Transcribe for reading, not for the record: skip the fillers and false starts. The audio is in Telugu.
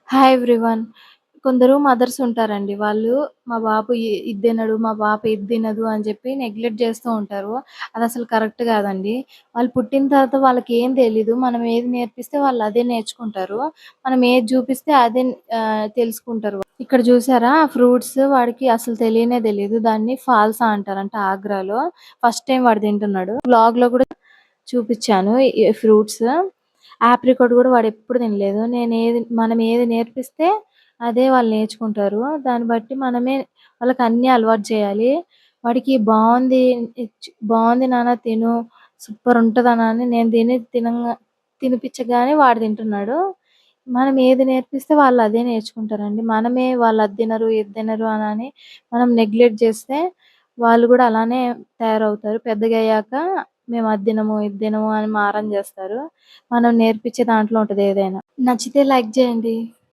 Hi everyone. కొందరు మదర్స్ ఉంటారండి. వాళ్ళు మా బాబు ఇది తినడు, మా పాప ఇది తినదు అని చెప్పి నెగ్లెక్ట్ చేస్తూ ఉంటారు. అదసలు కరెక్ట్ కాదండి. వాళ్ళు పుట్టిన తర్వాత వాళ్ళకేం తెలీదు. మనం ఏది నేర్పిస్తే వాళ్ళు అదే నేర్చుకుంటారు. మనం ఏది చూపిస్తే అదే తెలుసుకుంటారు. ఇక్కడ చూసారా ఫ్రూట్స్ వాడికి అసలు తెలియనే తెలీదు. దాన్ని ఫాల్సా అంటారంట ఆగ్రాలో. ఫస్ట్ టైమ్ వాడు తింటున్నాడు. వ్లాగ్‌లో కూడా చూపిచ్చాను ఈ ఫ్రూట్స్. ఆప్రికాట్ గూడా వాడెప్పుడు తినలేదు. మనం ఏది నేర్పిస్తే అదే వాళ్ళు నేర్చుకుంటారు. దాన్ని బట్టి మనమే వాళ్ళకన్నీ అలవాటు చేయాలి. వాడికి బావుంది నాన్న తిను, సూపర్ ఉంటదనా అని నేను తినిపిచ్చగానే వాడు తింటున్నాడు. మనం ఏది నేర్పిస్తే వాళ్ళు అదే నేర్చుకుంటారండి. మనమే వాళ్ళు అది తినరు, ఇది తినరు అనని మనం నెగ్లెక్ట్ చేస్తే వాళ్ళు గూడా అలానే తయారవుతారు. పెద్దగయ్యాక మేము అది తినము, ఇది తినము అని మారం చేస్తారు. మనం నేర్పించే దాంట్లో ఉంటది ఏదైనా. నచ్చితే లైక్ చేయండి.